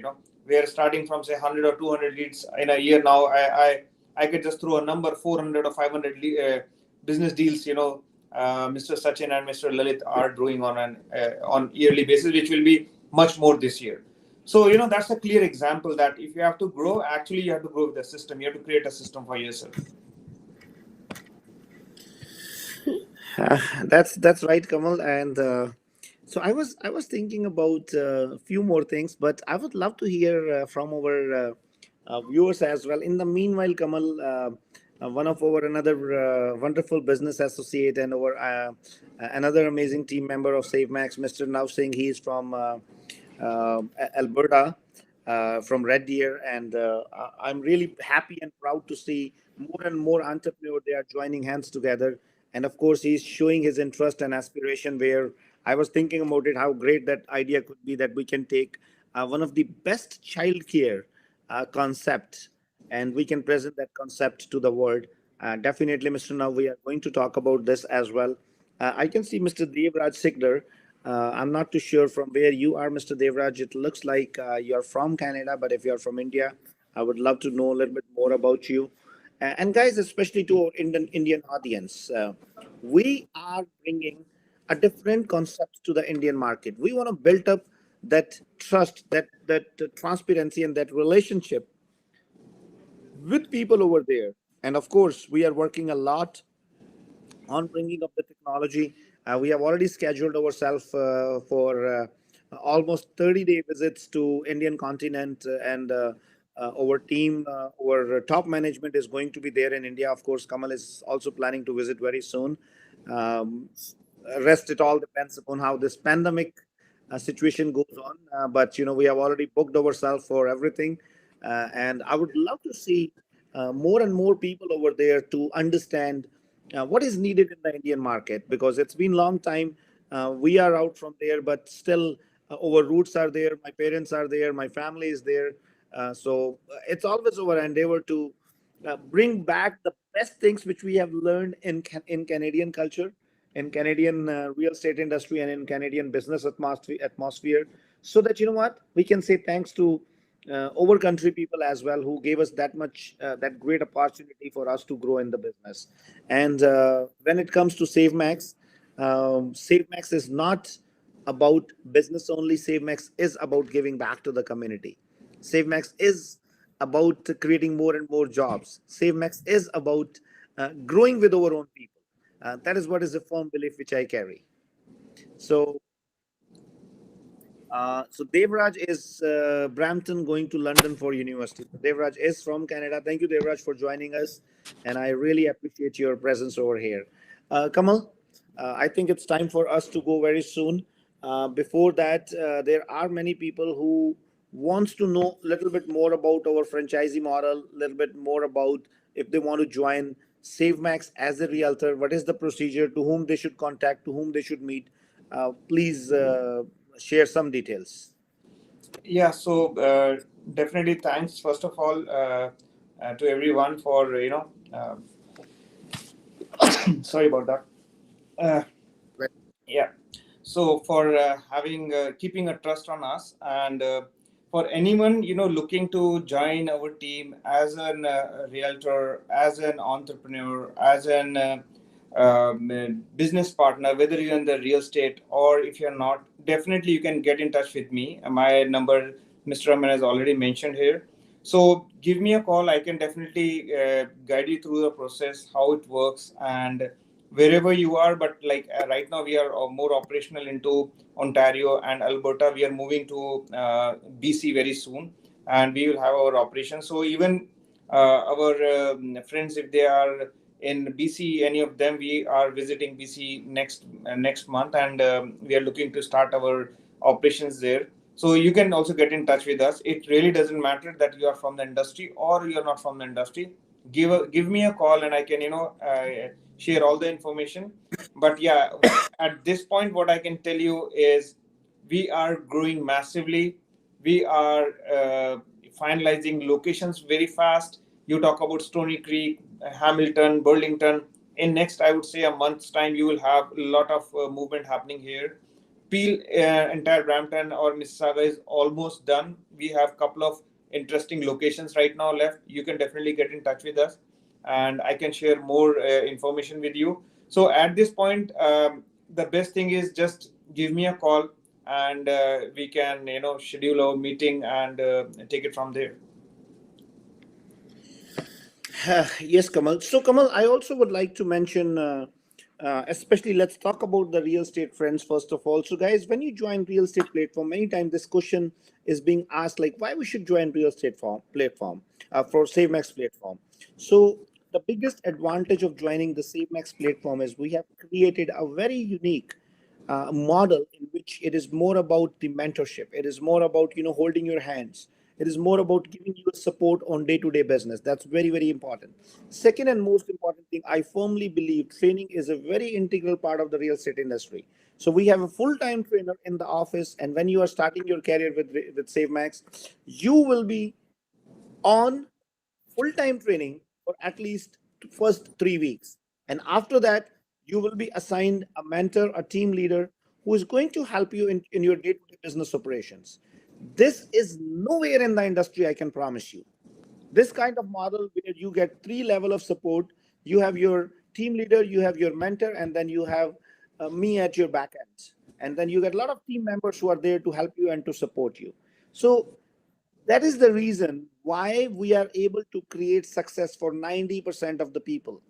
We are starting from say 100 or 200 leads in a year. Now I could just throw a number, 400 or 500 business deals. Mr. Sachin and Mr. Lalit are doing on an on yearly basis, which will be much more this year. So that's a clear example that if you have to grow, actually you have to grow with the system. You have to create a system for yourself. That's right, Kamal. And so I was thinking about a few more things, but I would love to hear from our viewers as well. In the meanwhile, Kamal, one of our another wonderful business associate and our another amazing team member of SaveMax, Mr. Nav Singh, he is from Alberta, from Red Deer, and I'm really happy and proud to see more and more entrepreneurs they are joining hands together. And of course, he's showing his interest and aspiration. Where I was thinking about it, how great that idea could be, that we can take one of the best childcare concept and we can present that concept to the world. Definitely, Mr. Now, we are going to talk about this as well. I can see Mr. Devraj Sigler. I'm not too sure from where you are, Mr. Devraj. It looks like you're from Canada, but if you're from India, I would love to know a little bit more about you. And guys, especially to our Indian audience, we are bringing a different concept to the Indian market. We want to build up that trust, that transparency, and that relationship with people over there. And of course, we are working a lot on bringing up the technology. We have already scheduled ourselves for almost 30-day visits to Indian continent, and our team, our top management is going to be there in India. Of course, Kamal is also planning to visit very soon. Um, Rest it all depends upon how this pandemic situation goes on. But we have already booked ourselves for everything, and I would love to see more and more people over there to understand what is needed in the Indian market, because it's been long time. We are out from there, but still our roots are there. My parents are there. My family is there. So it's always our endeavor to bring back the best things which we have learned in Canadian culture, in Canadian real estate industry, and in Canadian business atmosphere, so that what we can say thanks to our country people as well, who gave us that much that great opportunity for us to grow in the business. And when it comes to SaveMax, SaveMax is not about business only. SaveMax is about giving back to the community. SaveMax is about creating more and more jobs. SaveMax is about growing with our own people. That is what is a firm belief which I carry. So, so Devraj is Brampton going to London for university. So Devraj is from Canada. Thank you, Devraj, for joining us, and I really appreciate your presence over here. Kamal, I think it's time for us to go very soon. Before that, there are many people who wants to know a little bit more about our franchisee model, a little bit more about if they want to join SaveMax as a realtor, what is the procedure, to whom they should contact, to whom they should meet. Please share some details. Yeah, so definitely thanks first of all to everyone for sorry about that. Uh, yeah, so for having keeping a trust on us, and for anyone looking to join our team as an realtor, as an entrepreneur, as an business partner, whether you're in the real estate or if you're not, definitely you can get in touch with me. My number, Mr. Raman has already mentioned here. So give me a call. I can definitely guide you through the process, how it works, and wherever you are. But like right now, we are more operational into Ontario and Alberta. We are moving to BC very soon, and we will have our operations. So even our friends, if they are in BC, any of them, we are visiting BC next month, and we are looking to start our operations there. So you can also get in touch with us. It really doesn't matter that you are from the industry or you're not from the industry. Give me a call, and I can share all the information. But yeah, at this point, what I can tell you is we are growing massively. We are finalizing locations very fast. You talk about Stony Creek, Hamilton, Burlington. In next, I would say a month's time, you will have a lot of movement happening here. Peel, entire Brampton or Mississauga is almost done. We have a couple of interesting locations right now left. You can definitely get in touch with us, and I can share more information with you. So at this point, the best thing is just give me a call, and we can schedule our meeting and take it from there. Yes, Kamal. So, Kamal, I also would like to mention, especially let's talk about the real estate friends first of all. So, guys, when you join real estate platform, many times this question is being asked, like, why we should join real estate platform for SaveMax platform. So, the biggest advantage of joining the SaveMax platform is we have created a very unique model in which it is more about the mentorship. It is more about holding your hands. It is more about giving you support on day-to-day business. That's very, very important. Second and most important thing, I firmly believe training is a very integral part of the real estate industry. So we have a full-time trainer in the office, and when you are starting your career with SaveMax, you will be on full-time training for at least first 3 weeks, and after that you will be assigned a mentor, a team leader, who is going to help you in your day-to-day business operations. This is nowhere in the industry, I can promise you. This kind of model where you get three level of support. You have your team leader, you have your mentor, and then you have me at your back end, and then you get a lot of team members who are there to help you and to support you. So that is the reason why we are able to create success for 90% of the people.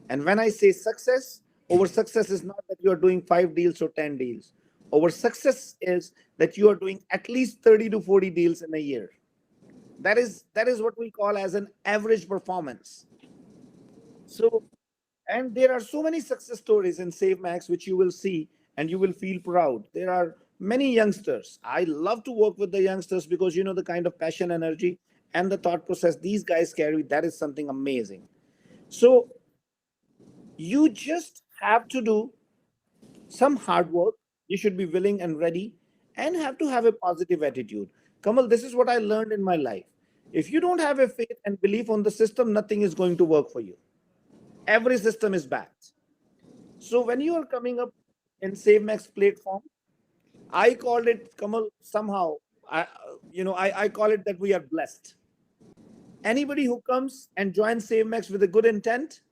And when I say success, our success is not that you are doing 5 deals or 10 deals. Our success is that you are doing at least 30 to 40 deals in a year. That is what we call as an average performance. So, and there are so many success stories in SaveMax which you will see and you will feel proud. There are many youngsters. I love to work with the youngsters because the kind of passion, energy, and the thought process these guys carry. That is something amazing. So you just have to do some hard work. You should be willing and ready, and have to have a positive attitude. Kamal, this is what I learned in my life. If you don't have a faith and belief on the system, nothing is going to work for you. Every system is bad. So when you are coming up in SaveMax platform, I called it, Kamal, somehow. I call it that we are blessed. Anybody who comes and joins SaveMax with a good intent,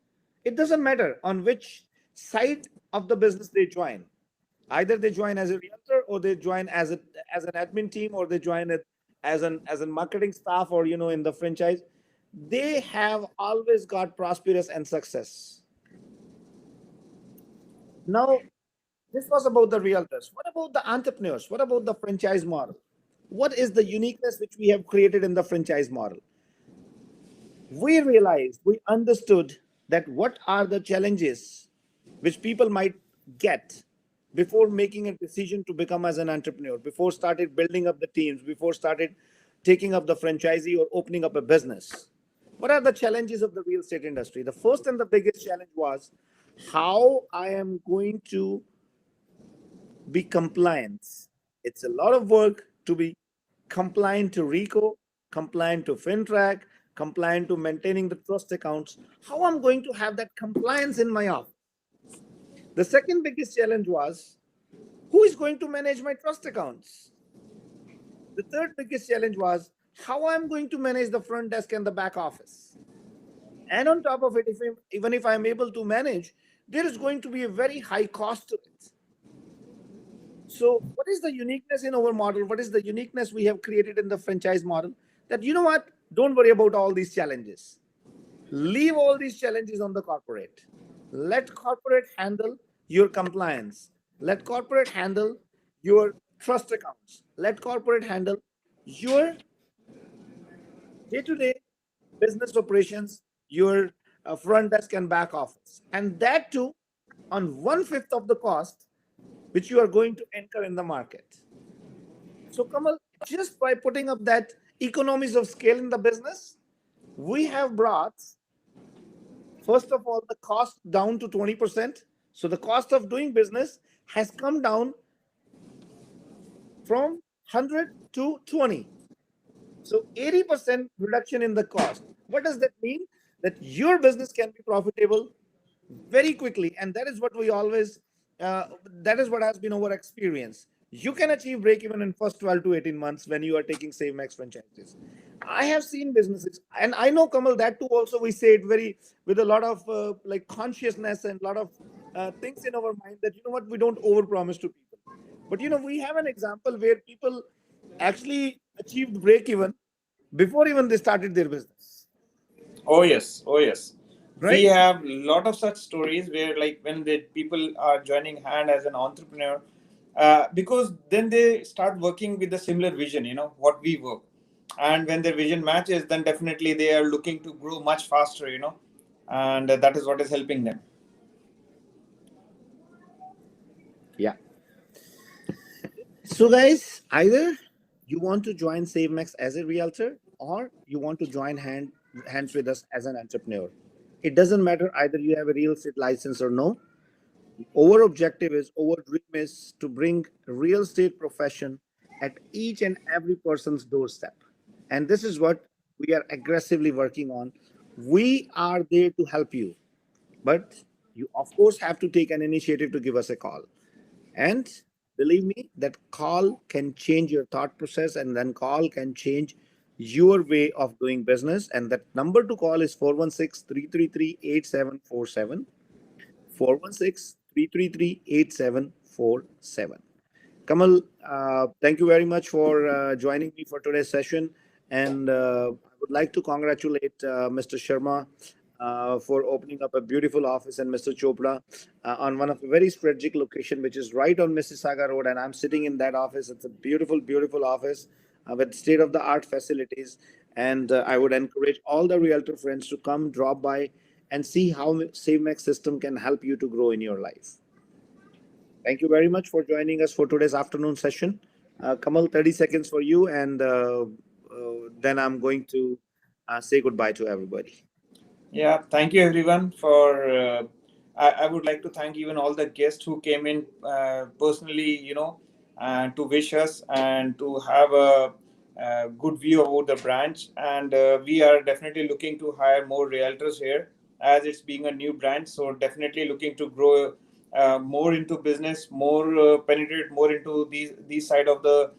it doesn't matter on which side of the business they join. Either they join as a realtor, or they join as an admin team, or they join it as a marketing staff, or in the franchise. They have always got prosperous and success. Now, this was about the realtors. What about the entrepreneurs? What about the franchise model? What is the uniqueness which we have created in the franchise model? We realized, we understood that what are the challenges which people might get before making a decision to become as an entrepreneur, before started building up the teams, before started taking up the franchisee or opening up a business. What are the challenges of the real estate industry? The first and the biggest challenge was how I am going to be compliant. It's a lot of work to be compliant to RICO, compliant to FinTrack, compliant to maintaining the trust accounts. How I'm going to have that compliance in my office? The second biggest challenge was who is going to manage my trust accounts? The third biggest challenge was how I'm going to manage the front desk and the back office. And on top of it, even if I'm able to manage, there is going to be a very high cost to it. So, what is the uniqueness in our model? What is the uniqueness we have created in the franchise model? That you know what? Don't worry about all these challenges. Leave all these challenges on the corporate. Let corporate handle your compliance. Let corporate handle your trust accounts. Let corporate handle your day to day business operations, your front desk and back office. And that too on one fifth of the cost which you are going to incur in the market. So, Kamal, just by putting up that economies of scale in the business, we have brought, first of all, the cost down to 20%. So, the cost of doing business has come down from 100 to 20. So, 80% reduction in the cost. What does that mean? That your business can be profitable very quickly, and that is what we always that is what has been our experience. You can achieve break even in first 12 to 18 months when you are taking SaveMax franchises. I have seen businesses, and I know, Kamal, that too also we say it very with a lot of like consciousness and a lot of things in our mind, that you know what, we don't overpromise to people. But you know, we have an example where people actually achieved break even before even they started their business, Oh yes, oh yes. We right? have a lot of such stories where, like, when the people are joining hand as an entrepreneur, because then they start working with a similar vision. You know what we work, and when their vision matches, then definitely they are looking to grow much faster. And that is what is helping them. Yeah. So, guys, either you want to join SaveMax as a realtor or you want to join hands with us as an entrepreneur. It doesn't matter either you have a real estate license or no. Our objective is, our dream is to bring real estate profession at each and every person's doorstep. And this is what we are aggressively working on. We are there to help you, but you, of course, have to take an initiative to give us a call. And believe me, that call can change your thought process, and then call can change your way of doing business. And that number to call is 416-333-8747. 416-333-8747. Kamal, thank you very much for joining me for today's session. And I would like to congratulate Mr. Sharma for opening up a beautiful office, and Mr. Chopra on one of a very strategic location, which is right on Mississauga Road. And I'm sitting in that office. It's a beautiful, beautiful office with state-of-the-art facilities. And I would encourage all the realtor friends to come, drop by, and see how SaveMax system can help you to grow in your life. Thank you very much for joining us for today's afternoon session. Kamal, 30 seconds for you, and then I'm going to say goodbye to everybody. Yeah, thank you everyone for. I would like to thank even all the guests who came in personally, to wish us and to have a good view about the branch. And we are definitely looking to hire more realtors here, as it's being a new branch. So definitely looking to grow more into business, more penetrate more into these side of the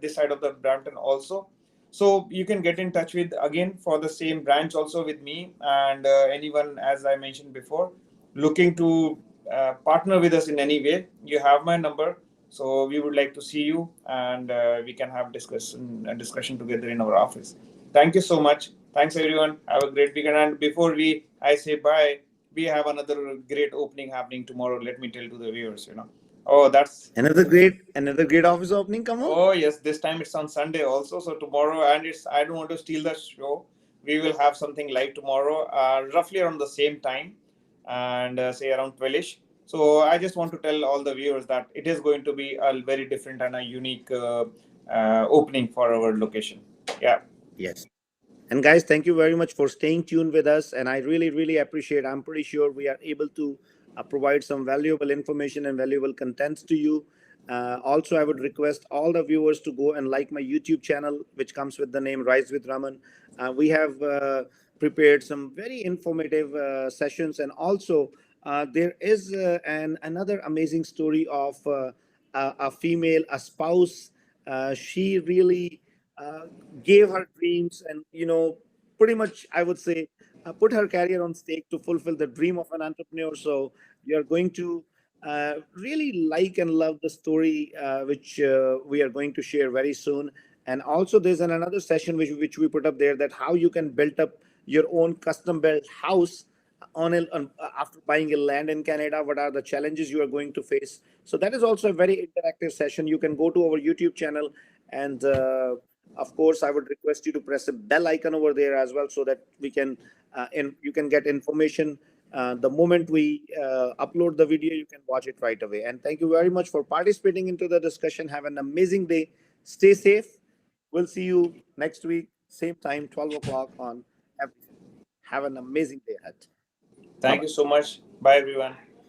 this side of the Brampton also. So you can get in touch with again for the same branch also with me, and anyone, as I mentioned before, looking to partner with us in any way. You have my number, so we would like to see you, and we can have discussion together in our office. Thank you so much. Thanks everyone. Have a great weekend. And before I say bye, we have another great opening happening tomorrow. Let me tell to the viewers, you know. Oh, that's Another great office opening. Come on. Oh yes, this time it's on Sunday also. So tomorrow, and it's I don't want to steal the show. We will have something live tomorrow, roughly around the same time, and say around 12ish. So I just want to tell all the viewers that it is going to be a very different and a unique opening for our location. Yeah. Yes. And guys, thank you very much for staying tuned with us. And I really, really appreciate. I'm pretty sure we are able to provide some valuable information and valuable contents to you. Also, I would request all the viewers to go and like my YouTube channel, which comes with the name Rise with Raman. We have prepared some very informative sessions, and also there is an another amazing story of a female, a spouse. She really uh, gave her dreams, and pretty much I would say put her career on stake to fulfill the dream of an entrepreneur. So you are going to really like and love the story, which we are going to share very soon. And also there's another session which we put up there, that how you can build up your own custom built house after buying a land in Canada. What are the challenges you are going to face? So that is also a very interactive session. You can go to our YouTube channel, and of course I would request you to press a bell icon over there as well, so that we can and you can get information the moment we upload the video. You can watch it right away. And thank you very much for participating into the discussion. Have an amazing day. Stay safe. We'll see you next week, same time, 12 o'clock on everything. Have an amazing day ahead. Bye Thank you bye. so much. Bye everyone.